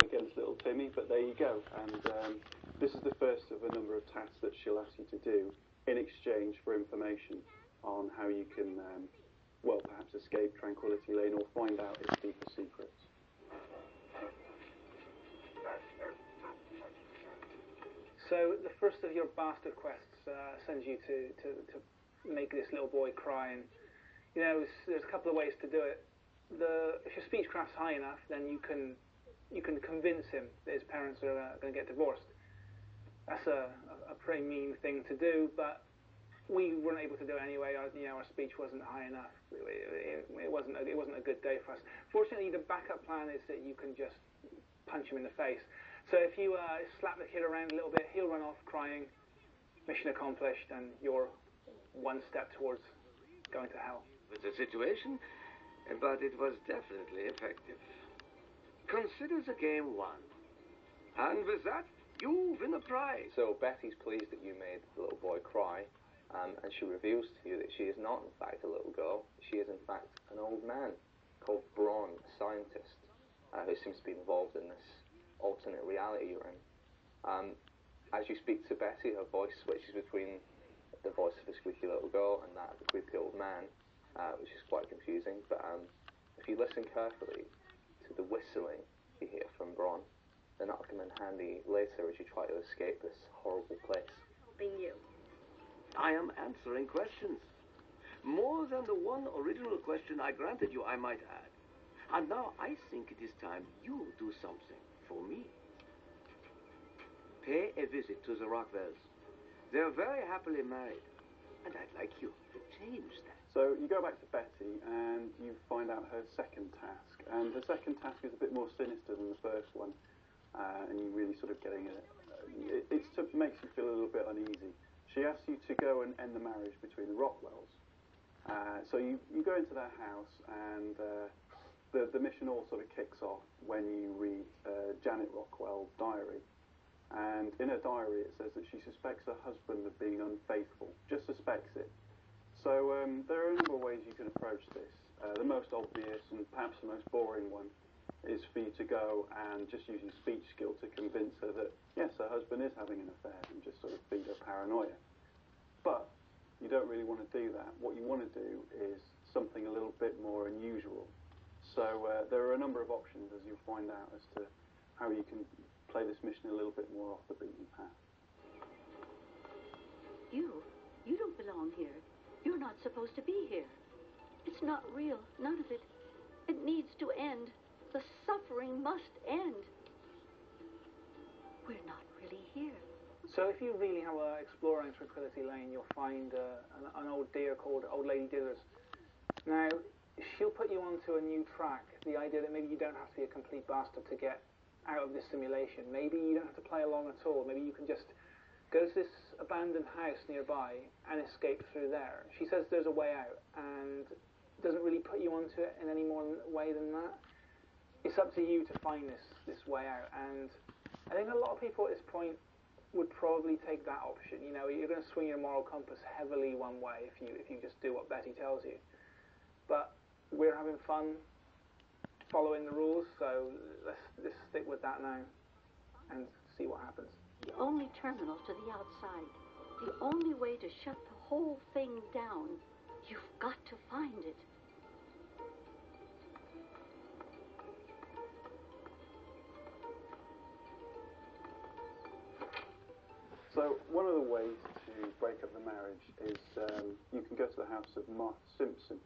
against little Timmy, but there you go. And this is the first of a number of tasks that she'll ask you to do in exchange for information on how you can, well, perhaps escape Tranquility Lane or find out its deeper secrets. So the first of your bastard quests sends you to make this little boy cry, and you know there's a couple of ways to do it. If your speechcraft's high enough, then you can convince him that his parents are going to get divorced. That's a pretty mean thing to do, but we weren't able to do it anyway. Our speech wasn't high enough. It wasn't a good day for us. Fortunately, the backup plan is that you can just punch him in the face. So if you slap the kid around a little bit, he'll run off crying. Mission accomplished, and you're one step towards going to hell. It's a situation, but it was definitely effective. Consider the game won. And with that, you win a prize. So Betty's pleased that you made the little boy cry, and she reveals to you that she is not, in fact, a little girl. She is, in fact, an old man called Braun, a scientist, who seems to be involved in this alternate reality you're in. As you speak to Betty, her voice switches between the voice of a squeaky little girl and that of a creepy old man, which is quite confusing. But if you listen carefully to the whistling you hear from Braun, then that'll come in handy later as you try to escape this horrible place. Helping you. I am answering questions. More than the one original question I granted you, I might add. And now I think it is time you do something for me. Pay a visit to the Rockwells. They're very happily married, and I'd like you to change that. So you go back to Betty and you find out her second task. And the second task is a bit more sinister than the first one. And you really sort of getting it makes you feel a little bit uneasy. She asks you to go and end the marriage between the Rockwells. So you go into their house, and the mission all sort of kicks off when you read Janet Rockwell's diary. And in her diary it says that she suspects her husband of being unfaithful, just suspects it. So there are a number of ways you can approach this. The most obvious and perhaps the most boring one is for you to go and just use your speech skill to convince her that, yes, her husband is having an affair, and just sort of feed her paranoia. But you don't really want to do that. What you want to do is something a little bit more unusual. So there are a number of options, as you'll find out, as to how you can play this mission a little bit more off the beaten path. You don't belong here. You're not supposed to be here. It's not real, none of it. It needs to end. The suffering must end. We're not really here. So if you really have exploring Tranquility Lane, you'll find an old dear called Old Lady Dithers. Now, she'll put you onto a new track, the idea that maybe you don't have to be a complete bastard to get out of this simulation. Maybe you don't have to play along at all. Maybe you can just go to this abandoned house nearby and escape through there. She says there's a way out, and doesn't really put you onto it in any more way than that. It's up to you to find this way out, and I think a lot of people at this point would probably take that option. You know, you're going to swing your moral compass heavily one way if you just do what Betty tells you. But we're having fun following the rules, so let's stick with that now and see what happens. The only terminal to the outside, the only way to shut the whole thing down. You've got to find it. So one of the ways to break up the marriage is you can go to the house of Martha Simpson,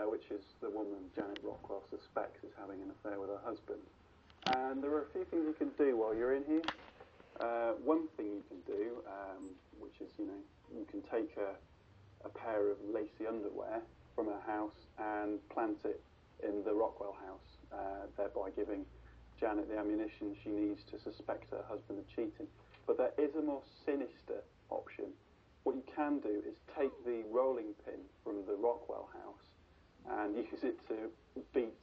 which is the woman Janet Rockwell suspects is having an affair with her husband. And there are a few things you can do while you're in here. One thing you can do, which is, you can take a pair of lacy underwear from her house and plant it in the Rockwell house, thereby giving Janet the ammunition she needs to suspect her husband of cheating. But there is a more sinister option. What you can do is take the rolling pin from the Rockwell house and use it to beat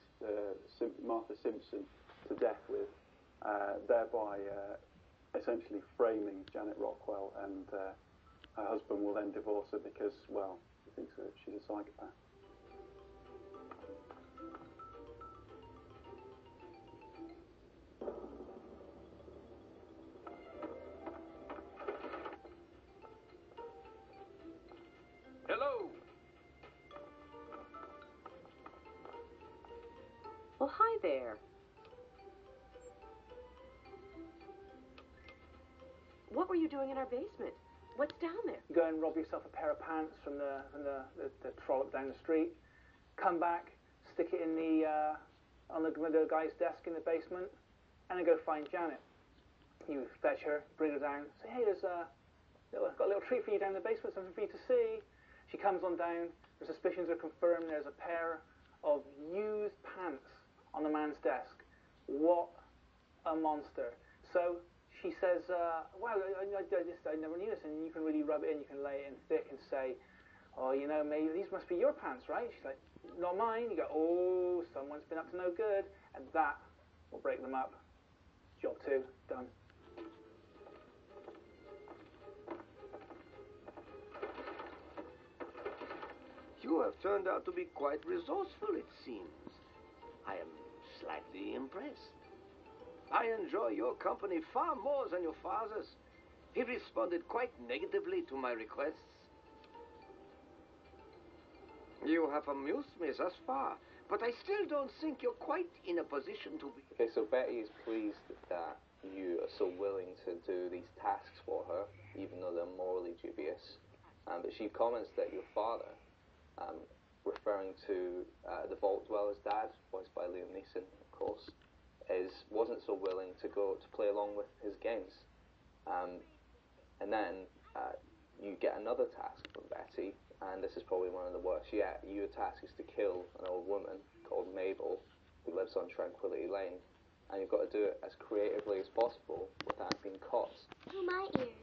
Martha Simpson to death with, thereby essentially framing Janet Rockwell, and her husband will then divorce her because, well, he thinks that she's a psychopath. there. What were you doing in our basement? What's down there? You go and rob yourself a pair of pants from the trollop down the street. Come back, stick it in on the guy's desk in the basement, and then go find Janet. You fetch her, bring her down, say, hey, I've got a little treat for you down in the basement, something for you to see. She comes on down, the suspicions are confirmed, there's a pair of used pants on the man's desk. What a monster. So she says, wow, I never knew this, and you can really rub it in, you can lay it in thick and say, oh, you know, maybe these must be your pants, right? She's like, not mine. You go, oh, someone's been up to no good, and that will break them up. Job 2, done. You have turned out to be quite resourceful, it seems. I am slightly impressed. I enjoy your company far more than your father's. He responded quite negatively to my requests. You have amused me thus far, but I still don't think you're quite in a position to be... Okay, so Betty is pleased that you are so willing to do these tasks for her, even though they're morally dubious. But she comments that your father, referring to the Vault Dweller's dad, voiced by Liam Neeson, of course, wasn't so willing to go to play along with his games. And then you get another task from Betty, and this is probably one of the worst yet. Your task is to kill an old woman called Mabel, who lives on Tranquility Lane, and you've got to do it as creatively as possible without being caught. Oh, my ears.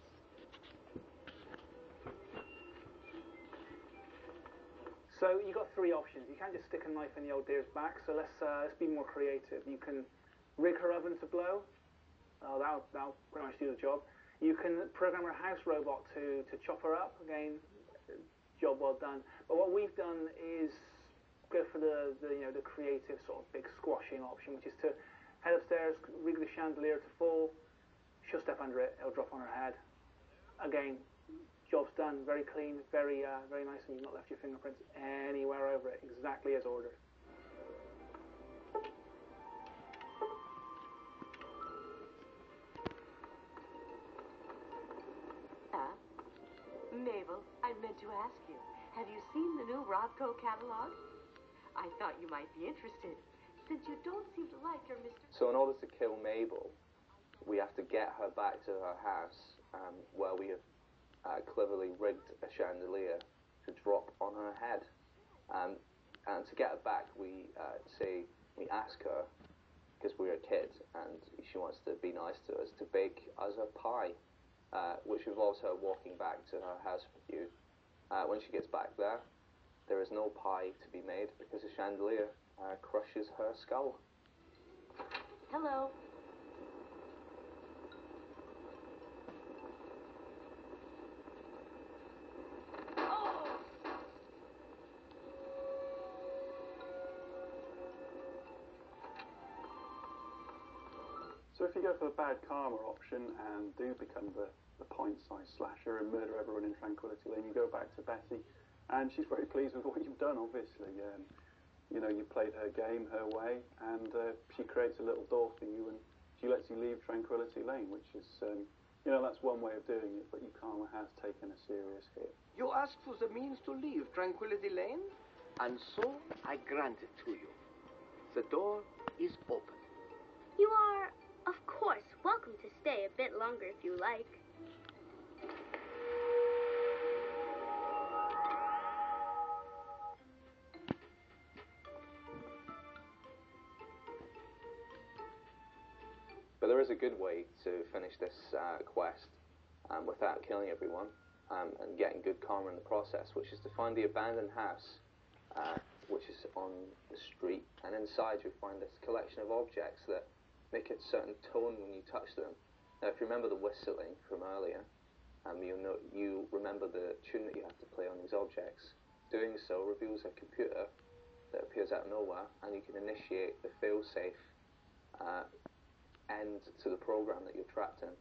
So you got 3 options. You can't just stick a knife in the old deer's back, so let's be more creative. You can rig her oven to blow. Oh, that'll pretty much do the job. You can program her house robot to chop her up. Again, job well done. But what we've done is go for the creative sort of big squashing option, which is to head upstairs, rig the chandelier to fall. She'll step under it. It'll drop on her head. Again, job's done. Very clean, very nice, and you've not left your fingerprints anywhere over it. Exactly as ordered. Mabel, I meant to ask you, have you seen the new Robco catalog? I thought you might be interested, since you don't seem to like your Mr. So in order to kill Mabel, we have to get her back to her house, where we have cleverly rigged a chandelier to drop on her head. And to get her back, we ask her, because we're a kid and she wants to be nice to us, to bake us a pie, which involves her walking back to her house with you. When she gets back there is no pie to be made because the chandelier crushes her skull. Hello. So if you go for the bad karma option and do become the pint-sized slasher and murder everyone in Tranquility Lane, you go back to Betty, and she's very pleased with what you've done, obviously. You know, you played her game her way, and she creates a little door for you, and she lets you leave Tranquility Lane, which is, you know, that's one way of doing it, but your karma has taken a serious hit. You asked for the means to leave Tranquility Lane, and so I grant it to you. The door is open. You are, of course, welcome to stay a bit longer if you like. But there is a good way to finish this quest without killing everyone and getting good karma in the process, which is to find the abandoned house, which is on the street, and inside you'll find this collection of objects that make a certain tone when you touch them. Now, if you remember the whistling from earlier, you remember the tune that you have to play on these objects. Doing so reveals a computer that appears out of nowhere, and you can initiate the fail-safe end to the program that you're trapped in.